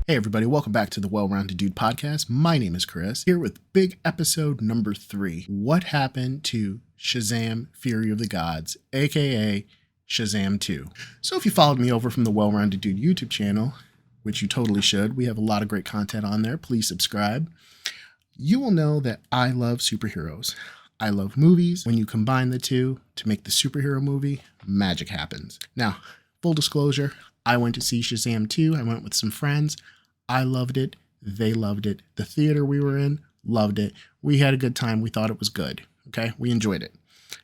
Hey everybody, welcome back to the Well-Rounded Dude podcast. My name is Chris, here with big episode number 3. What happened to Shazam! Fury of the Gods, aka Shazam 2? So if you followed me over from the Well-Rounded Dude YouTube channel, which you totally should, we have a lot of great content on there, please subscribe. You will know that I love superheroes. I love movies. When you combine the two to make the superhero movie, magic happens. Now, full disclosure, I went to see Shazam 2. I went with some friends. I loved it. They loved it. The theater we were in loved it. We had a good time. We thought it was good. Okay. We enjoyed it.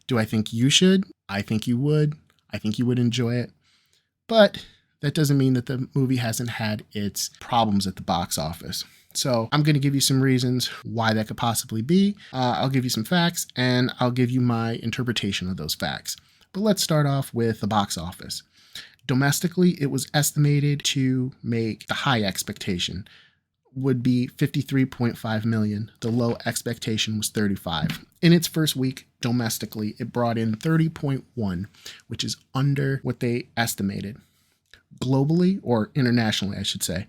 Do I think you should? I think you would. I think you would enjoy it. But that doesn't mean that the movie hasn't had its problems at the box office. So I'm going to give you some reasons why that could possibly be. I'll give you some facts and I'll give you my interpretation of those facts. But let's start off with the box office. Domestically, it was estimated to make the high expectation would be 53.5 million. The low expectation was 35. In its first week, domestically, it brought in 30.1, which is under what they estimated. Globally, or internationally, I should say.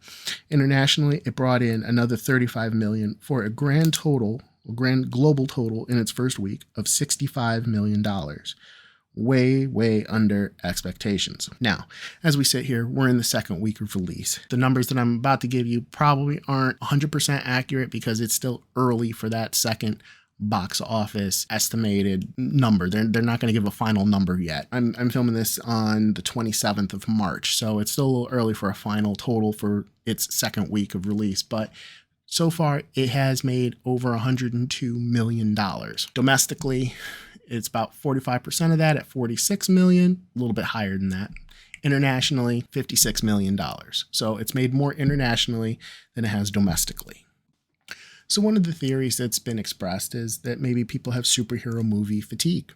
Internationally, it brought in another 35 million for a grand global total in its first week of $65 million. Way under expectations. Now, as we sit here, we're in the second week of release. The numbers that I'm about to give you probably aren't 100% accurate because it's still early for that second box office estimated number. They're not going to give a final number yet. I'm filming this on the 27th of March, so it's still a little early for a final total for its second week of release, but so far it has made over $102 million. Domestically, it's about 45% of that at $46 million, a little bit higher than that. Internationally, $56 million. So it's made more internationally than it has domestically. So one of the theories that's been expressed is that maybe people have superhero movie fatigue.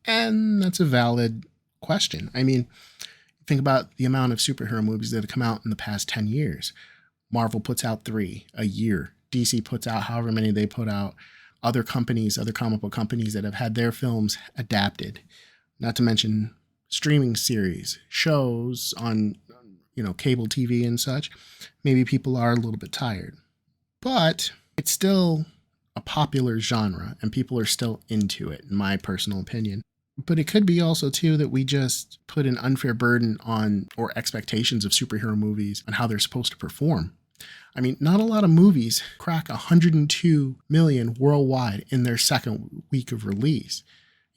And that's a valid question. I mean, think about the amount of superhero movies that have come out in the past 10 years. Marvel puts out 3 a year. DC puts out however many they put out. Other companies, other comic book companies that have had their films adapted, not to mention streaming series, shows on, cable TV and such. Maybe people are a little bit tired, but it's still a popular genre and people are still into it, in my personal opinion. But it could be also, too, that we just put an unfair burden on or expectations of superhero movies on how they're supposed to perform. I mean, not a lot of movies crack 102 million worldwide in their second week of release.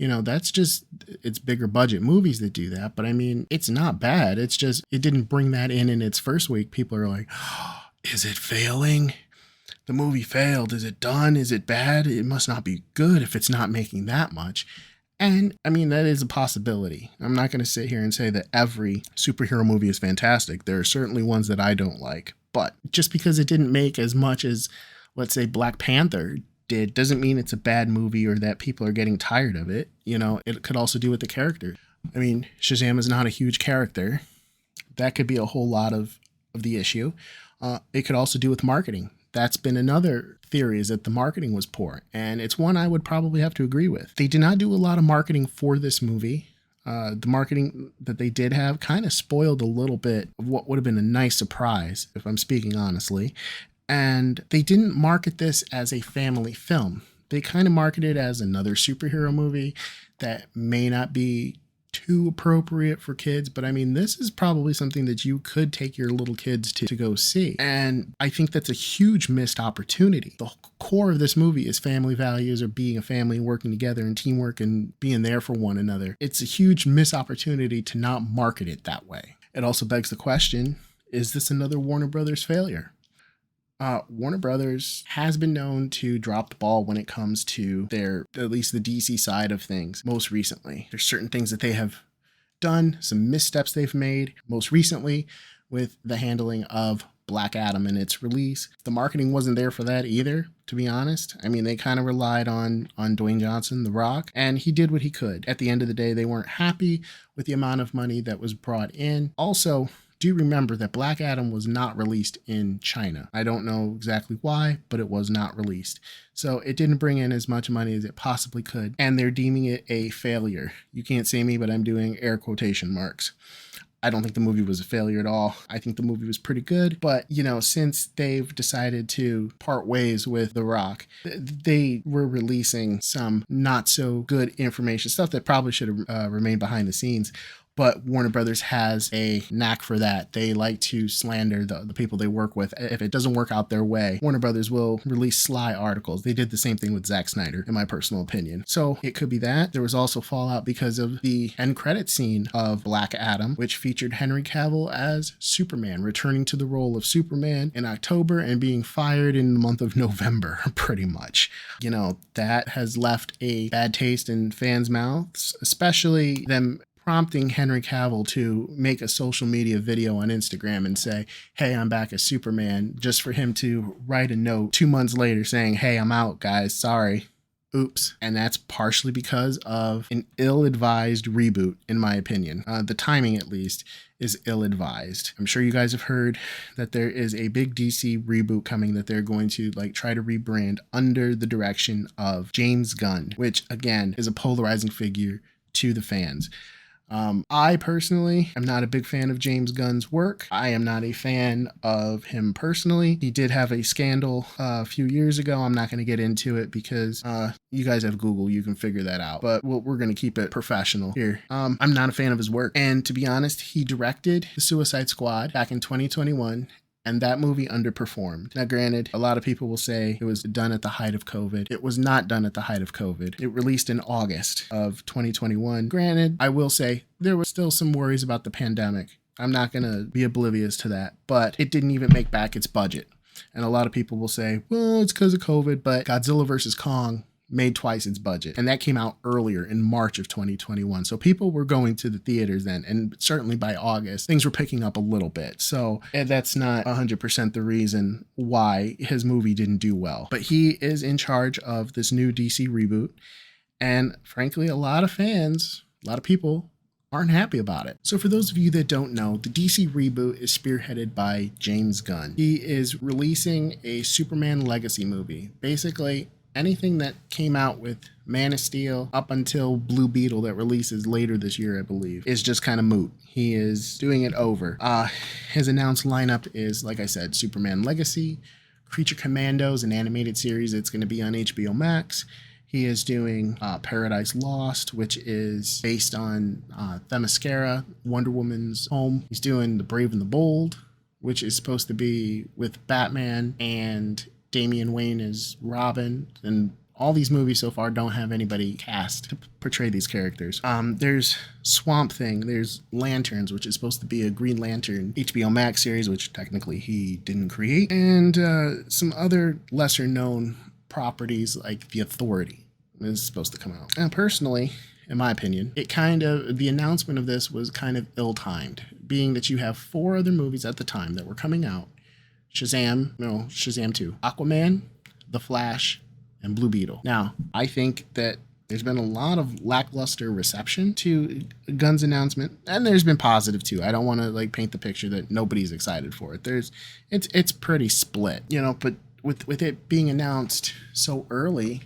That's just, it's bigger budget movies that do that. But I mean, it's not bad. It's just, it didn't bring that in its first week. People are like, oh, is it failing? The movie failed. Is it done? Is it bad? It must not be good if it's not making that much. And I mean, that is a possibility. I'm not going to sit here and say that every superhero movie is fantastic. There are certainly ones that I don't like. But just because it didn't make as much as, let's say, Black Panther did, doesn't mean it's a bad movie or that people are getting tired of it. It could also do with the character. I mean, Shazam is not a huge character. That could be a whole lot of the issue. It could also do with marketing. That's been another theory, is that the marketing was poor. And it's one I would probably have to agree with. They did not do a lot of marketing for this movie. The marketing that they did have kind of spoiled a little bit of what would have been a nice surprise, if I'm speaking honestly. And they didn't market this as a family film. They kind of marketed it as another superhero movie that may not be too appropriate for kids. But I mean, this is probably something that you could take your little kids to go see. And I think that's a huge missed opportunity. The core of this movie is family values, or being a family, working together and teamwork and being there for one another. It's a huge missed opportunity to not market it that way. It also begs the question, is this another Warner Brothers failure? Warner Brothers has been known to drop the ball when it comes to at least the DC side of things most recently. There's certain things that they have done, some missteps they've made most recently with the handling of Black Adam and its release. The marketing wasn't there for that either, to be honest. I mean, they kind of relied on Dwayne Johnson, The Rock, and he did what he could. At the end of the day, they weren't happy with the amount of money that was brought in. Also, do remember that Black Adam was not released in China. I don't know exactly why, but it was not released. So it didn't bring in as much money as it possibly could, and they're deeming it a failure. You can't see me, but I'm doing air quotation marks. I don't think the movie was a failure at all. I think the movie was pretty good. But, since they've decided to part ways with The Rock, they were releasing some not so good information, stuff that probably should have remained behind the scenes. But Warner Brothers has a knack for that. They like to slander the people they work with. If it doesn't work out their way, Warner Brothers will release sly articles. They did the same thing with Zack Snyder, in my personal opinion. So it could be that. There was also fallout because of the end credit scene of Black Adam, which featured Henry Cavill as Superman, returning to the role of Superman in October and being fired in the month of November, pretty much. That has left a bad taste in fans' mouths, especially them prompting Henry Cavill to make a social media video on Instagram and say, hey, I'm back as Superman, just for him to write a note 2 months later saying, hey, I'm out, guys, sorry. Oops. And that's partially because of an ill-advised reboot, in my opinion. The timing, at least, is ill-advised. I'm sure you guys have heard that there is a big DC reboot coming that they're going to try to rebrand under the direction of James Gunn, which, again, is a polarizing figure to the fans. I personally am not a big fan of James Gunn's work. I am not a fan of him personally. He did have a scandal a few years ago. I'm not going to get into it because you guys have Google. You can figure that out. But we're going to keep it professional here. I'm not a fan of his work. And to be honest, he directed The Suicide Squad back in 2021. And that movie underperformed. Now, granted, a lot of people will say it was done at the height of COVID. It was not done at the height of COVID. It released in August of 2021. Granted, I will say there was still some worries about the pandemic. I'm not going to be oblivious to that, but it didn't even make back its budget. And a lot of people will say, well, it's because of COVID, but Godzilla vs. Kong made twice its budget. And that came out earlier in March of 2021. So people were going to the theaters then. And certainly by August, things were picking up a little bit. So that's not 100% the reason why his movie didn't do well. But he is in charge of this new DC reboot. And frankly, a lot of fans, a lot of people aren't happy about it. So for those of you that don't know, the DC reboot is spearheaded by James Gunn. He is releasing a Superman legacy movie. Basically, anything that came out with Man of Steel up until Blue Beetle that releases later this year, I believe, is just kind of moot. He is doing it over. His announced lineup is, like I said, Superman Legacy, Creature Commandos, an animated series that's going to be on HBO Max. He is doing Paradise Lost, which is based on Themyscira, Wonder Woman's home. He's doing The Brave and the Bold, which is supposed to be with Batman and Damian Wayne is Robin, and all these movies so far don't have anybody cast to portray these characters. There's Swamp Thing, there's Lanterns, which is supposed to be a Green Lantern HBO Max series, which technically he didn't create, and some other lesser known properties like The Authority is supposed to come out. And personally, in my opinion, the announcement of this was kind of ill-timed, being that you have 4 other movies at the time that were coming out. Shazam 2, Aquaman, The Flash, and Blue Beetle. Now, I think that there's been a lot of lackluster reception to Gunn's announcement, and there's been positive too. I don't want to paint the picture that nobody's excited for it. It's pretty split, but with it being announced so early,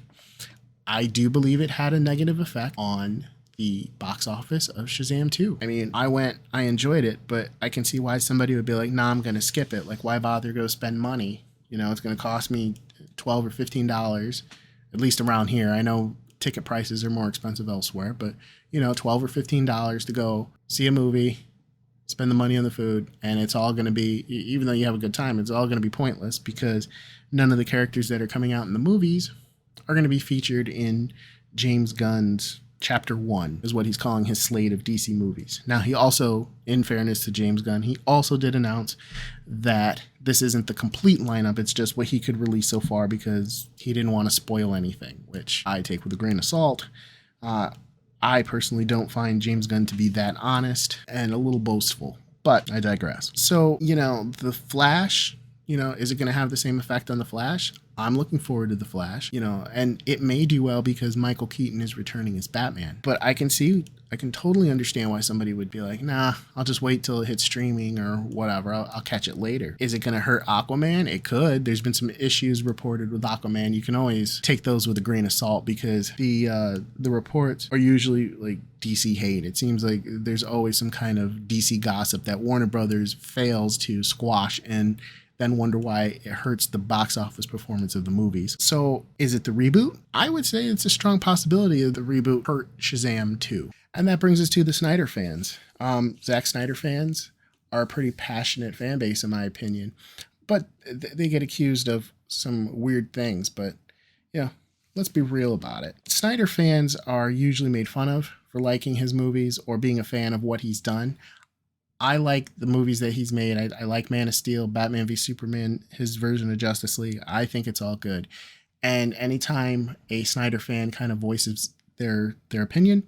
I do believe it had a negative effect on the box office of Shazam 2. I mean, I enjoyed it, but I can see why somebody would be like, nah, I'm going to skip it. Why bother go spend money? It's going to cost me $12 or $15, at least around here. I know ticket prices are more expensive elsewhere, but, $12 or $15 to go see a movie, spend the money on the food, and it's all going to be, even though you have a good time, it's all going to be pointless because none of the characters that are coming out in the movies are going to be featured in James Gunn's Chapter 1 is what he's calling his slate of DC movies. Now, he also, in fairness to James Gunn, he also did announce that this isn't the complete lineup. It's just what he could release so far because he didn't want to spoil anything, which I take with a grain of salt. I personally don't find James Gunn to be that honest and a little boastful, but I digress. So, The Flash, Is it going to have the same effect on The Flash? I'm looking forward to The Flash, and it may do well because Michael Keaton is returning as Batman. But I can totally understand why somebody would be like, nah, I'll just wait till it hits streaming or whatever. I'll catch it later. Is it going to hurt Aquaman? It could. There's been some issues reported with Aquaman. You can always take those with a grain of salt because the reports are usually like DC hate. It seems like there's always some kind of DC gossip that Warner Brothers fails to squash and then wonder why it hurts the box office performance of the movies. So is it the reboot? I would say it's a strong possibility that the reboot hurt Shazam 2. And that brings us to the Snyder fans. Zack Snyder fans are a pretty passionate fan base, in my opinion. But they get accused of some weird things. But, let's be real about it. Snyder fans are usually made fun of for liking his movies or being a fan of what he's done. I like the movies that he's made. I like Man of Steel, Batman v Superman, his version of Justice League. I think it's all good. And anytime a Snyder fan kind of voices their opinion,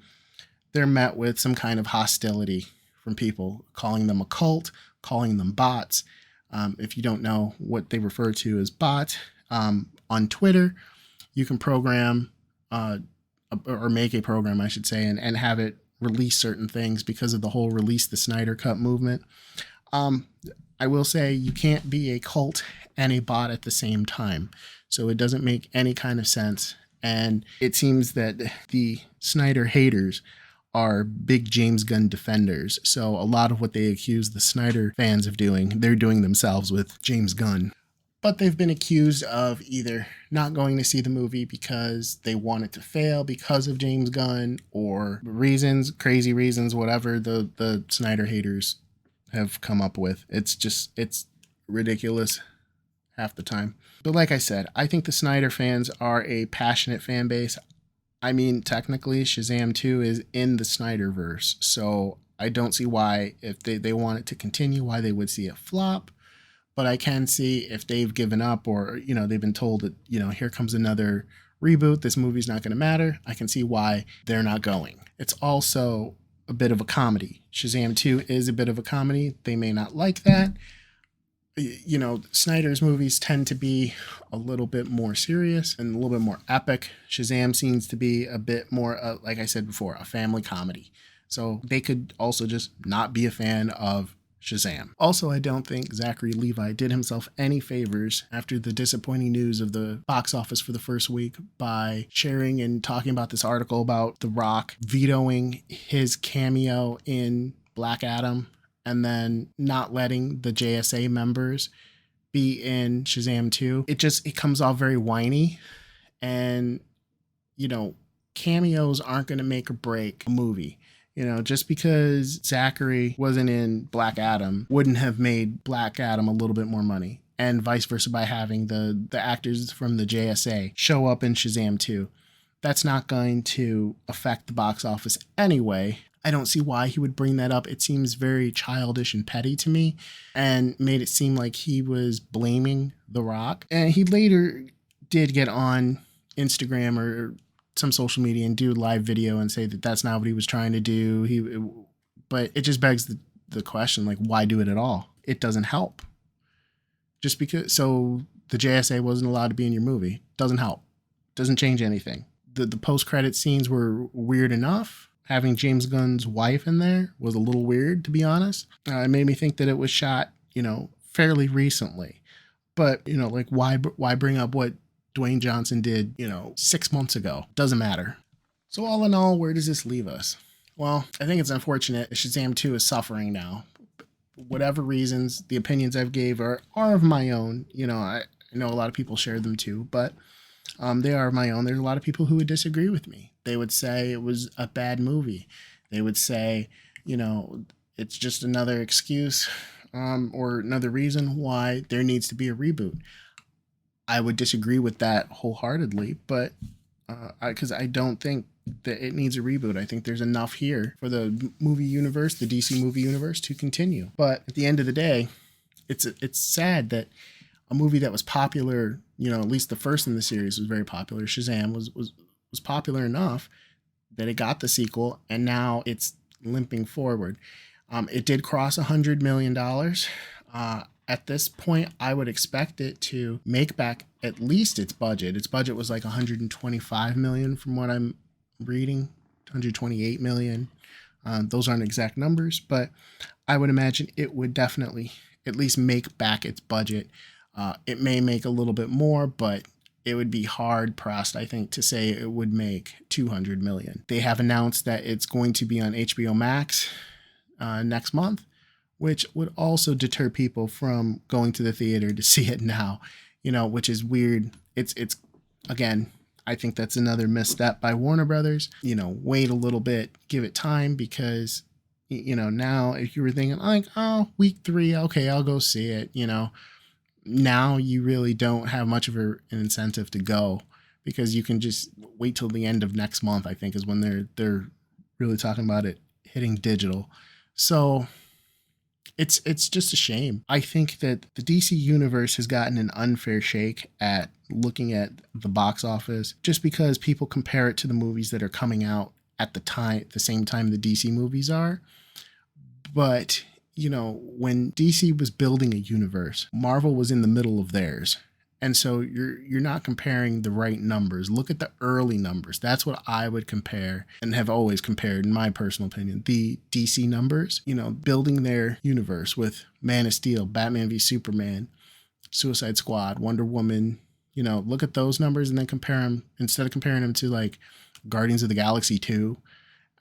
they're met with some kind of hostility from people, calling them a cult, calling them bots. If you don't know what they refer to as bot, on Twitter, you can program or make a program, I should say, and have it release certain things because of the whole release the Snyder Cut movement. I will say you can't be a cult and a bot at the same time. So it doesn't make any kind of sense. And it seems that the Snyder haters are big James Gunn defenders. So a lot of what they accuse the Snyder fans of doing, they're doing themselves with James Gunn. But they've been accused of either not going to see the movie because they want it to fail because of James Gunn or reasons, crazy reasons, whatever the Snyder haters have come up with. It's ridiculous half the time. But like I said, I think the Snyder fans are a passionate fan base. I mean, technically, Shazam 2 is in the Snyderverse. So I don't see why, if they want it to continue, why they would see it flop. But I can see if they've given up or, they've been told that, here comes another reboot, this movie's not going to matter. I can see why they're not going. It's also a bit of a comedy. Shazam 2 is a bit of a comedy. They may not like that. Snyder's movies tend to be a little bit more serious and a little bit more epic. Shazam seems to be a bit more, like I said before, a family comedy. So they could also just not be a fan of Shazam. Also, I don't think Zachary Levi did himself any favors after the disappointing news of the box office for the first week by sharing and talking about this article about The Rock vetoing his cameo in Black Adam and then not letting the JSA members be in Shazam 2. It comes off very whiny, and cameos aren't going to make or break a movie. Just because Zachary wasn't in Black Adam wouldn't have made Black Adam a little bit more money, and vice versa by having the actors from the JSA show up in Shazam 2. That's not going to affect the box office anyway. I don't see why he would bring that up. It seems very childish and petty to me, and made it seem like he was blaming The Rock. And he later did get on Instagram or some social media and do a live video and say that that's not what he was trying to do. But it just begs the question, like, why do it at all? It doesn't help. Just because, so the JSA wasn't allowed to be in your movie doesn't help. Doesn't change anything. The post-credit scenes were weird enough. Having James Gunn's wife in there was a little weird, to be honest. It made me think that it was shot, fairly recently. But, like, why bring up what Dwayne Johnson did, 6 months ago? Doesn't matter. So all in all, where does this leave us? Well, I think it's unfortunate that Shazam 2 is suffering now. Whatever reasons, the opinions I've gave are of my own. I know a lot of people share them too, but they are my own. There's a lot of people who would disagree with me. They would say it was a bad movie. They would say, it's just another excuse or another reason why there needs to be a reboot. I would disagree with that wholeheartedly, but because I don't think that it needs a reboot. I think there's enough here for the movie universe, the DC movie universe, to continue. But at the end of the day, it's sad that a movie that was popular, at least the first in the series was very popular. Shazam was popular enough that it got the sequel, and now it's limping forward. It did cross $100 million. At this point, I would expect it to make back at least its budget. Its budget was like 125 million from what I'm reading, 128 million. Those aren't exact numbers, but I would imagine it would definitely at least make back its budget. It may make a little bit more, but it would be hard pressed, I think, to say it would make 200 million. They have announced that it's going to be on HBO Max next month, which would also deter people from going to the theater to see it now, which is weird. It's again, I think that's another misstep by Warner Brothers. Wait a little bit, give it time, because, now if you were thinking like, oh, week 3, okay, I'll go see it, now you really don't have much of an incentive to go, because you can just wait till the end of next month, I think, is when they're really talking about it hitting digital. So it's just a shame. I think that the DC universe has gotten an unfair shake at looking at the box office, just because people compare it to the movies that are coming out at the same time the DC movies are. But when DC was building a universe, Marvel was in the middle of theirs. And so you're not comparing the right numbers. Look at the early numbers. That's what I would compare, and have always compared, in my personal opinion, the DC numbers, building their universe with Man of Steel, Batman v Superman, Suicide Squad, Wonder Woman. Look at those numbers and then compare them, instead of comparing them to like Guardians of the Galaxy 2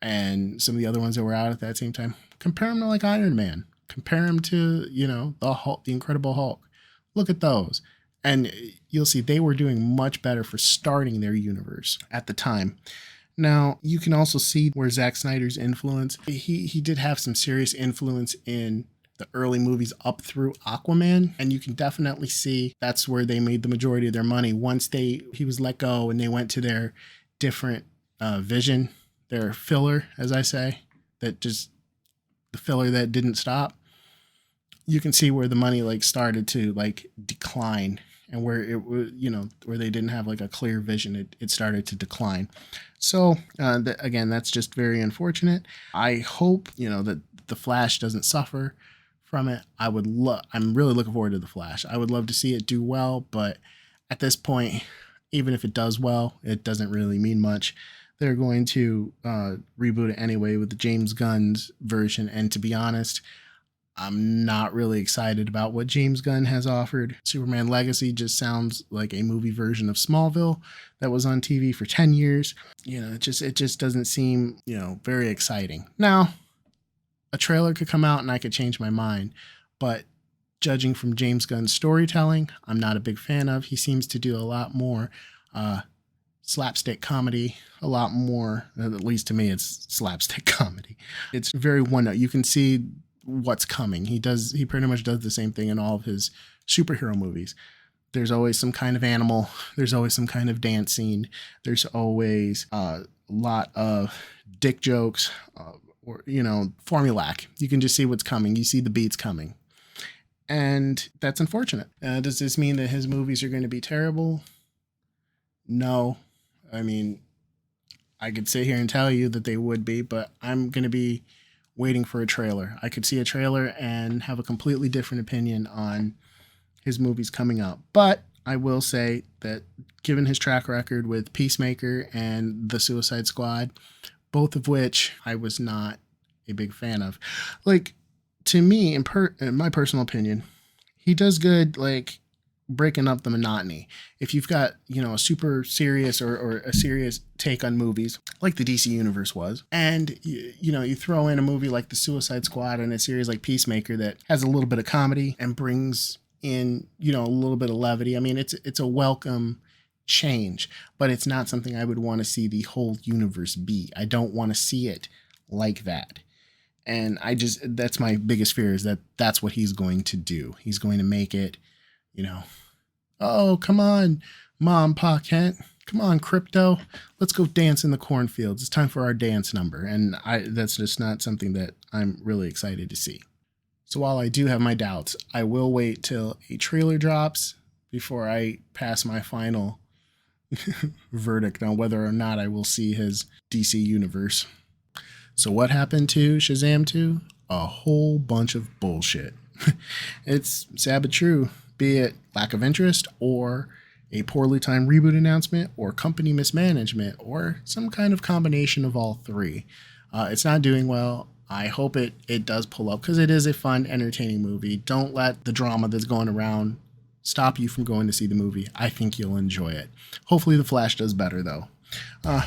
and some of the other ones that were out at that same time. Compare them to like Iron Man. Compare them to, the Hulk, the Incredible Hulk. Look at those. And you'll see they were doing much better for starting their universe at the time. Now, you can also see where Zack Snyder's influence. He did have some serious influence in the early movies up through Aquaman. And you can definitely see that's where they made the majority of their money. Once he was let go and they went to their different vision, their filler, as I say, the filler that didn't stop. You can see where the money started to decline, and where it was, where they didn't have a clear vision, it started to decline. So again, that's just very unfortunate. I hope, that the Flash doesn't suffer from it. I'm really looking forward to the Flash. I would love to see it do well, but at this point, even if it does well, it doesn't really mean much. They're going to reboot it anyway with the James Gunn's version. And to be honest, I'm not really excited about what James Gunn has offered. Superman Legacy just sounds like a movie version of Smallville that was on TV for 10 years. It just doesn't seem, very exciting. Now, a trailer could come out and I could change my mind. But judging from James Gunn's storytelling, I'm not a big fan of. He seems to do a lot more slapstick comedy, a lot more, at least to me, it's slapstick comedy. It's very one-note. You can see what's coming. He pretty much does the same thing in all of his superhero movies. There's always some kind of animal. There's always some kind of dance scene. There's always a lot of dick jokes, or formulaic. You can just see what's coming. You see the beats coming. And that's unfortunate. Does this mean that his movies are going to be terrible? No. I mean, I could sit here and tell you that they would be, but I'm going to be waiting for a trailer. I could see a trailer and have a completely different opinion on his movies coming out. But I will say that given his track record with Peacemaker and The Suicide Squad, both of which I was not a big fan of. To me, in my personal opinion, he does good, breaking up the monotony. If you've got, a super serious or a serious take on movies, like the DC universe was, and you throw in a movie like The Suicide Squad and a series like Peacemaker that has a little bit of comedy and brings in, a little bit of levity. I mean, it's a welcome change, but it's not something I would want to see the whole universe be. I don't want to see it like that. And that's my biggest fear, is that that's what he's going to do. He's going to make it, oh, come on, Mom, Pa Kent. Come on, Crypto. Let's go dance in the cornfields. It's time for our dance number. And that's just not something that I'm really excited to see. So while I do have my doubts, I will wait till a trailer drops before I pass my final verdict on whether or not I will see his DC universe. So what happened to Shazam 2? A whole bunch of bullshit. It's sad but true, be it lack of interest or a poorly timed reboot announcement or company mismanagement or some kind of combination of all three. It's not doing well. I hope it does pull up because it is a fun, entertaining movie. Don't let the drama that's going around stop you from going to see the movie. I think you'll enjoy it. Hopefully The Flash does better, though.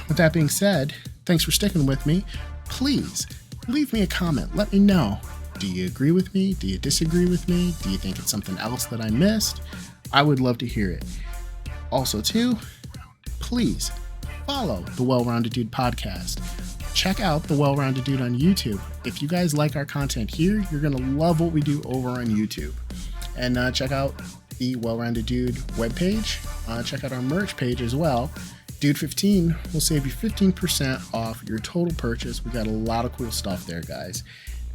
With that being said, thanks for sticking with me. Please leave me a comment. Let me know. Do you agree with me? Do you disagree with me? Do you think it's something else that I missed? I would love to hear it. Also, too, please follow the Well-Rounded Dude podcast. Check out the Well-Rounded Dude on YouTube. If you guys like our content here, you're going to love what we do over on YouTube. And check out the Well-Rounded Dude webpage. Check out our merch page as well. Dude 15 will save you 15% off your total purchase. We got a lot of cool stuff there, guys.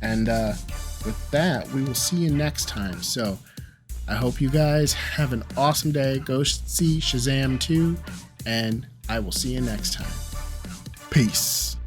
And with that, we will see you next time. So I hope you guys have an awesome day. Go see Shazam 2, and I will see you next time. Peace.